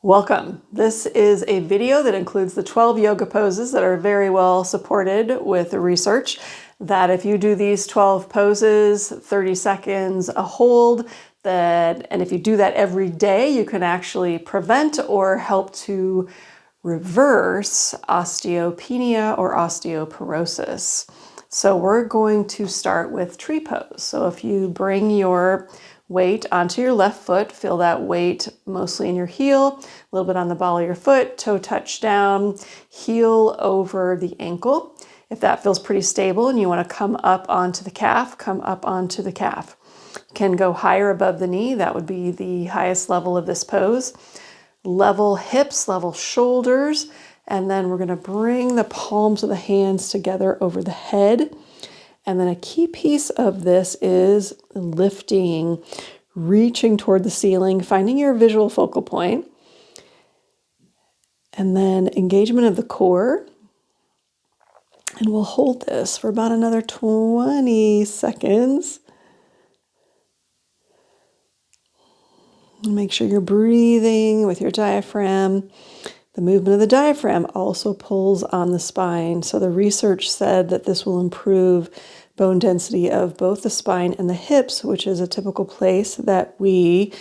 Welcome. This is a video that includes the 12 yoga poses that are very well supported with research that if you do these 12 poses, 30 seconds a hold, and if you do that every day, you can actually prevent or help to reverse osteopenia or osteoporosis. So we're going to start with tree pose. So if you bring your weight onto your left foot, feel that weight mostly in your heel, a little bit on the ball of your foot, toe touch down, heel over the ankle. If that feels pretty stable and you want to come up onto the calf, come up onto the calf. You can go higher above the knee. That would be the highest level of this pose. Level hips, level shoulders, and then we're going to bring the palms of the hands together over the head. And then a key piece of this is lifting, reaching toward the ceiling, finding your visual focal point, and then engagement of the core. And we'll hold this for about another 20 seconds. Make sure you're breathing with your diaphragm. The movement of the diaphragm also pulls on the spine. So the research said that this will improve bone density of both the spine and the hips, which is a typical place that we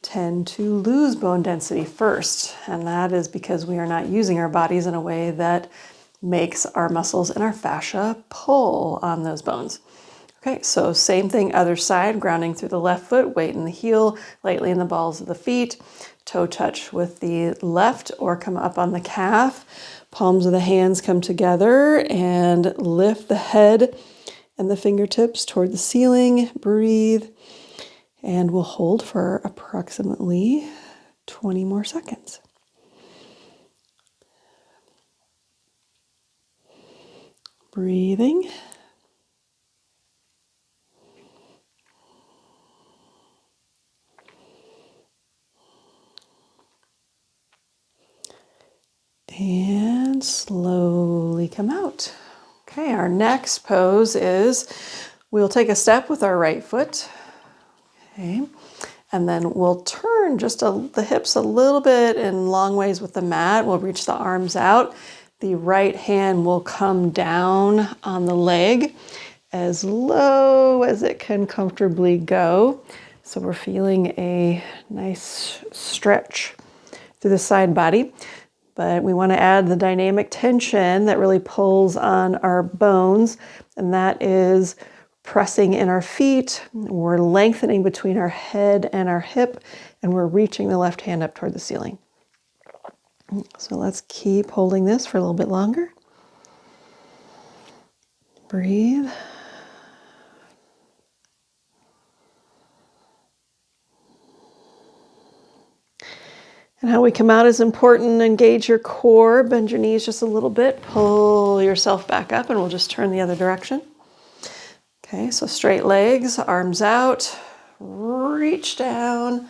tend to lose bone density first. And that is because we are not using our bodies in a way that makes our muscles and our fascia pull on those bones. Okay, so same thing, other side, grounding through the left foot, weight in the heel, lightly in the balls of the feet, toe touch with the left or come up on the calf. Palms of the hands come together and lift the head and the fingertips toward the ceiling. Breathe, and we'll hold for approximately 20 more seconds. Breathing. And slowly come out. Okay, our next pose is we'll take a step with our right foot. Okay, and then we'll turn just the hips a little bit in long ways with the mat. We'll reach the arms out. The right hand will come down on the leg as low as it can comfortably go. So we're feeling a nice stretch through the side body. But we want to add the dynamic tension that really pulls on our bones, and that is pressing in our feet. We're lengthening between our head and our hip, and we're reaching the left hand up toward the ceiling. So let's keep holding this for a little bit longer. Breathe. And how we come out is important. Engage your core, bend your knees just a little bit, pull yourself back up, and we'll just turn the other direction. Okay, so straight legs, arms out, reach down,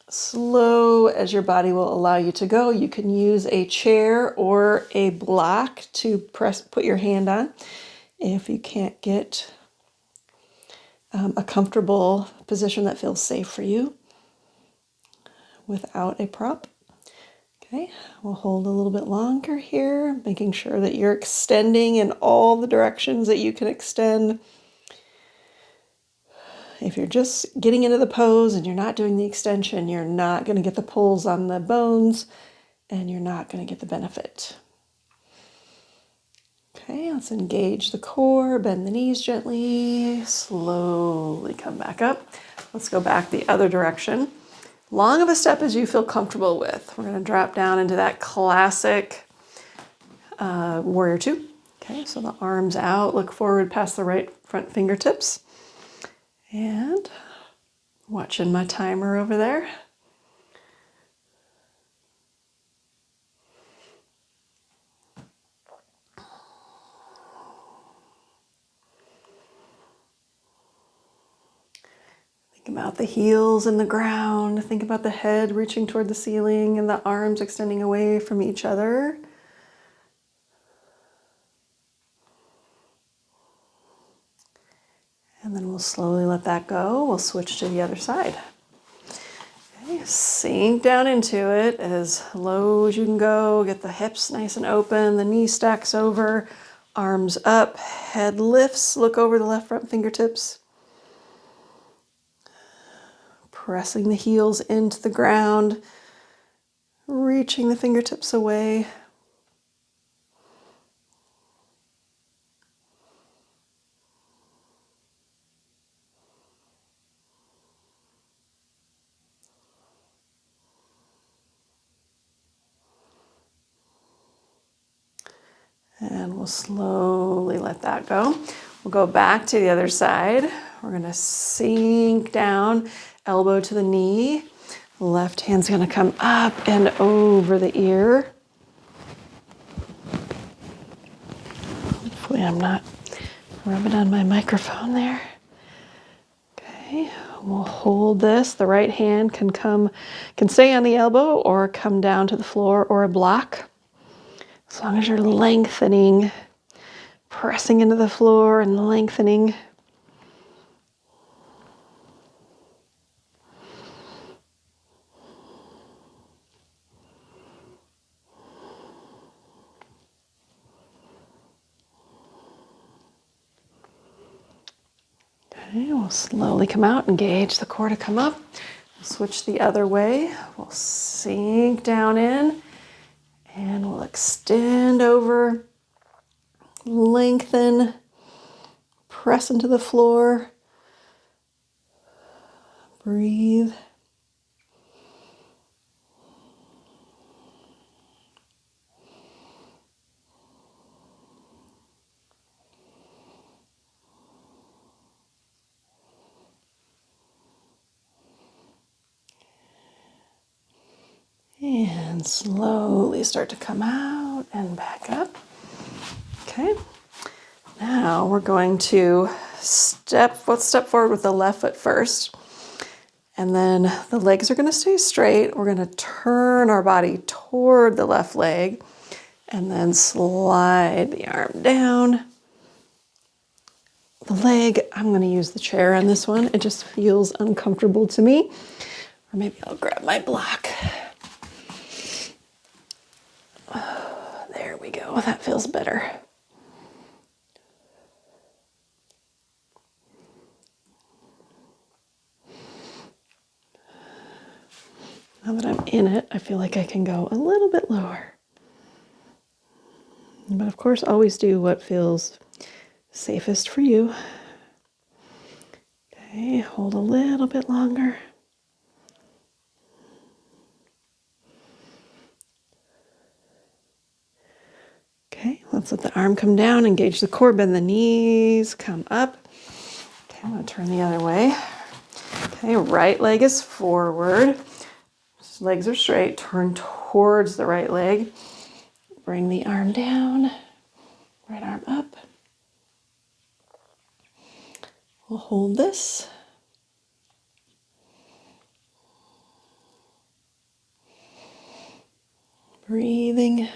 slow as your body will allow you to go. You can use a chair or a block to put your hand on if you can't get a comfortable position that feels safe for you without a prop. Okay, we'll hold a little bit longer here, making sure that you're extending in all the directions that you can extend. If you're just getting into the pose and you're not doing the extension, you're not going to get the pulls on the bones and you're not going to get the benefit. Okay, let's engage the core, bend the knees gently, slowly come back up. Let's go back the other direction. Long of a step as you feel comfortable with. We're going to drop down into that classic warrior two. Okay, so the arms out, look forward past the right front fingertips. And watching my timer over there. Think about the heels in the ground. Think about the head reaching toward the ceiling and the arms extending away from each other. And then we'll slowly let that go. We'll switch to the other side. Okay, Sink down into it as low as you can go. Get the hips nice and open, the knee stacks over, arms up, head lifts, look over the left front fingertips. Pressing the heels into the ground, reaching the fingertips away. And we'll slowly let that go. We'll go back to the other side. We're gonna sink down, elbow to the knee. Left hand's gonna come up and over the ear. Hopefully I'm not rubbing on my microphone there. Okay, we'll hold this. The right hand can stay on the elbow or come down to the floor or a block. As long as you're lengthening, pressing into the floor and lengthening. Okay, we'll slowly come out, engage the core to come up. We'll switch the other way. We'll sink down in and we'll extend over, lengthen, press into the floor, breathe. And slowly start to come out and back up. Okay. Now we're going to let's step forward with the left foot first. And then the legs are going to stay straight. We're going to turn our body toward the left leg and then slide the arm down. The leg, I'm going to use the chair on this one. It just feels uncomfortable to me. Or maybe I'll grab my block. There we go. That feels better. Now that I'm in it, I feel like I can go a little bit lower. But of course, always do what feels safest for you. Okay, hold a little bit longer. Okay, let's let the arm come down, engage the core, bend the knees, come up. Okay, I'm going to turn the other way. Okay, right leg is forward. Legs are straight, turn towards the right leg. Bring the arm down, right arm up. We'll hold this. Breathing.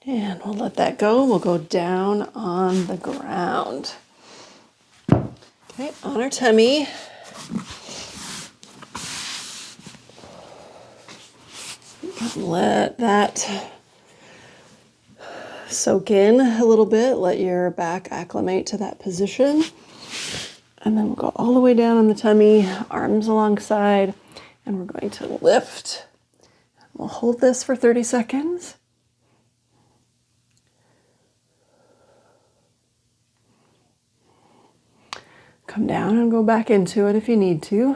And we'll let that go. We'll go down on the ground. Okay, on our tummy. Let that soak in a little bit. Let your back acclimate to that position. And then we'll go all the way down on the tummy, arms alongside, and we're going to lift. We'll hold this for 30 seconds. Come down and go back into it if you need to.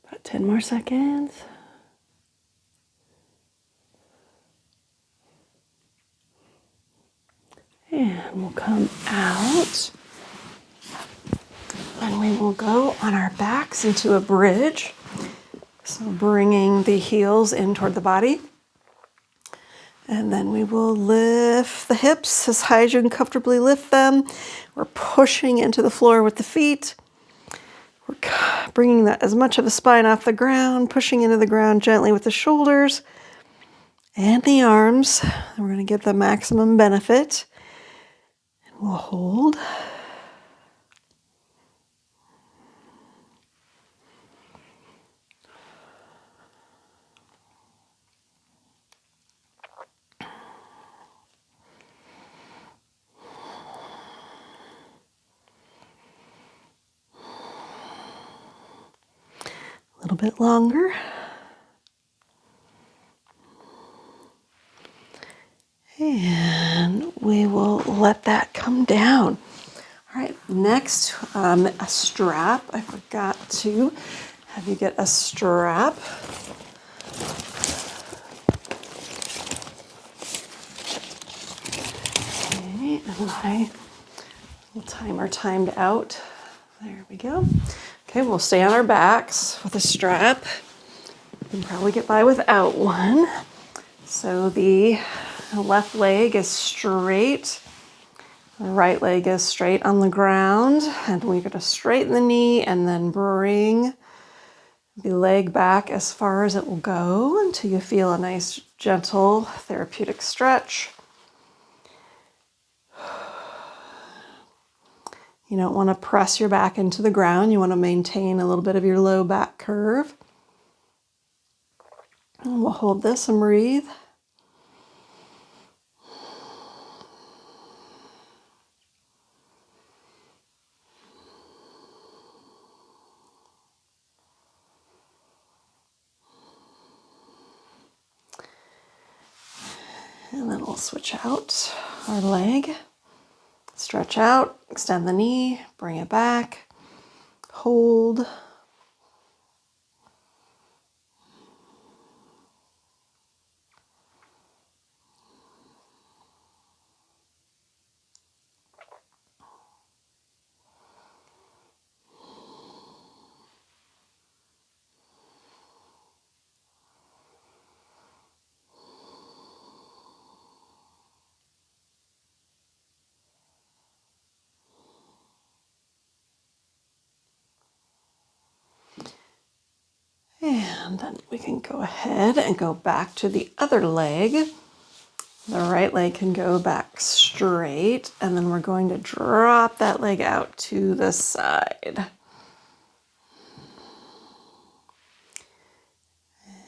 About 10 more seconds. And we'll come out. And we will go relax into a bridge. So bringing the heels in toward the body. And then we will lift the hips as high as you can comfortably lift them. We're pushing into the floor with the feet. We're bringing as much of the spine off the ground, pushing into the ground gently with the shoulders and the arms. And we're going to get the maximum benefit. And we'll hold. A little bit longer. And we will let that come down. All right, next, a strap. I forgot to have you get a strap. Okay, and my little timer timed out. There we go. Okay, we'll stay on our backs with a strap. You can probably get by without one. So the left leg is straight. The right leg is straight on the ground. And we're going to straighten the knee and then bring the leg back as far as it will go until you feel a nice, gentle, therapeutic stretch. You don't want to press your back into the ground. You want to maintain a little bit of your low back curve. And we'll hold this and breathe. And then we'll switch out our leg. Stretch out, extend the knee, bring it back, hold. And then we can go ahead and go back to the other leg. The right leg can go back straight, and then we're going to drop that leg out to the side.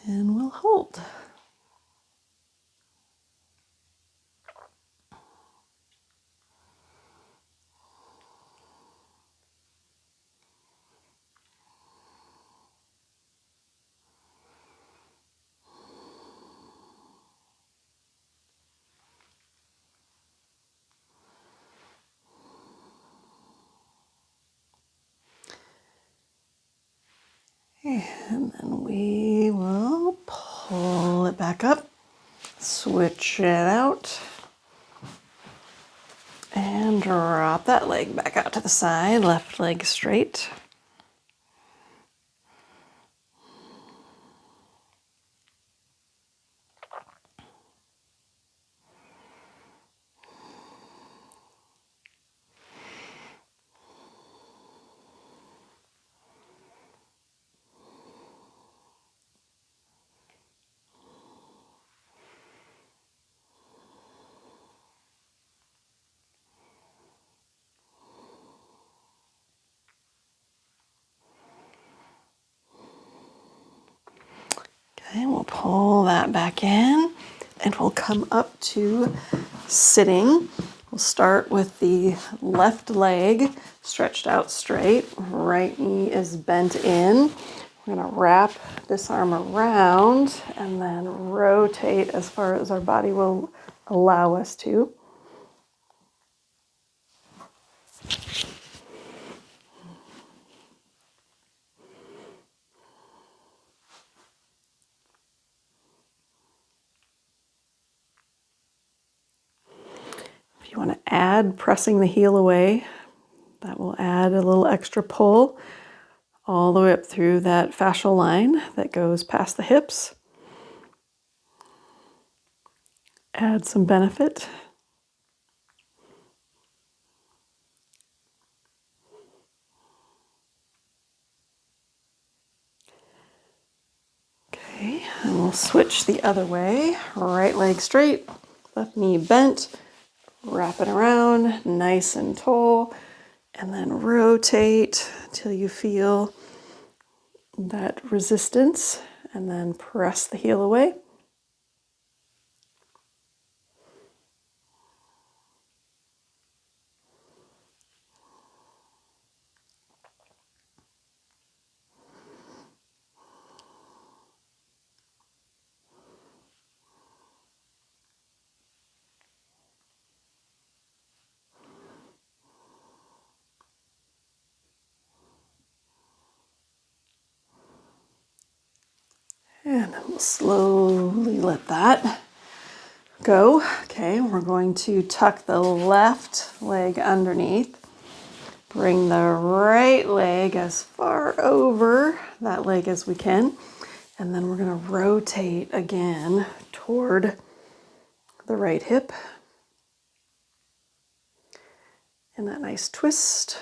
And we'll hold. And then we will pull it back up, switch it out, and drop that leg back out to the side, left leg straight. Okay, we'll pull that back in and we'll come up to sitting. We'll start with the left leg stretched out straight. Right knee is bent in. We're going to wrap this arm around and then rotate as far as our body will allow us to. If you want to add pressing the heel away, that will add a little extra pull. all the way up through that fascial line that goes past the hips. Add some benefit. Okay, and we'll switch the other way. Right leg straight, left knee bent, wrap it around, nice and tall, and then rotate till you feel that resistance, and then press the heel away. And then we'll slowly let that go. Okay, we're going to tuck the left leg underneath. Bring the right leg as far over that leg as we can. And then we're going to rotate again toward the right hip. And that nice twist.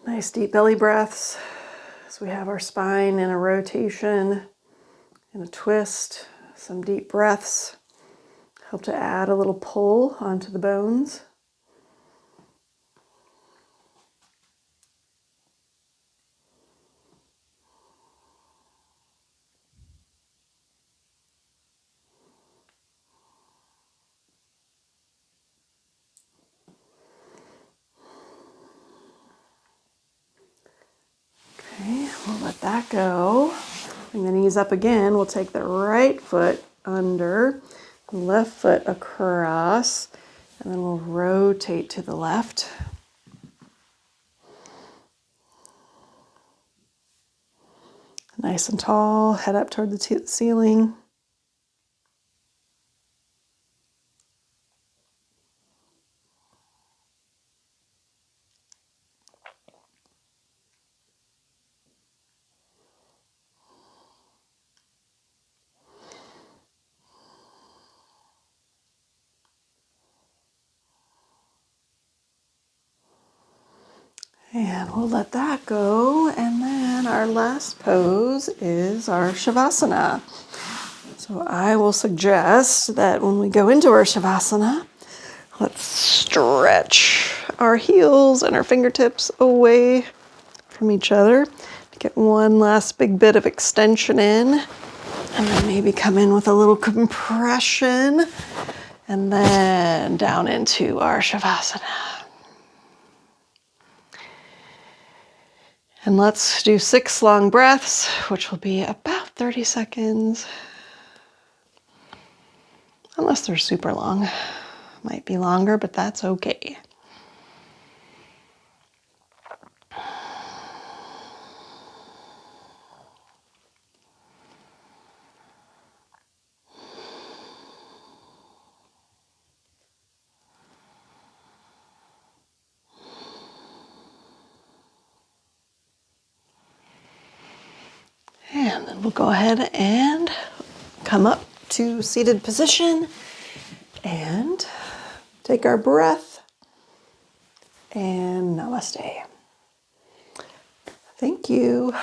Nice deep belly breaths. So we have our spine in a rotation and a twist, some deep breaths. Help to add a little pull onto the bones. Okay, we'll let that go. Bring the knees up again. We'll take the right foot under, left foot across, and then we'll rotate to the left. Nice and tall, head up toward the ceiling. And we'll let that go. And then our last pose is our Shavasana. So I will suggest that when we go into our Shavasana, let's stretch our heels and our fingertips away from each other to get one last big bit of extension in. And then maybe come in with a little compression. And then down into our Shavasana. And let's do 6 long breaths, which will be about 30 seconds. Unless they're super long. Might be longer, but that's okay. And then we'll go ahead and come up to seated position and take our breath and namaste. Thank you.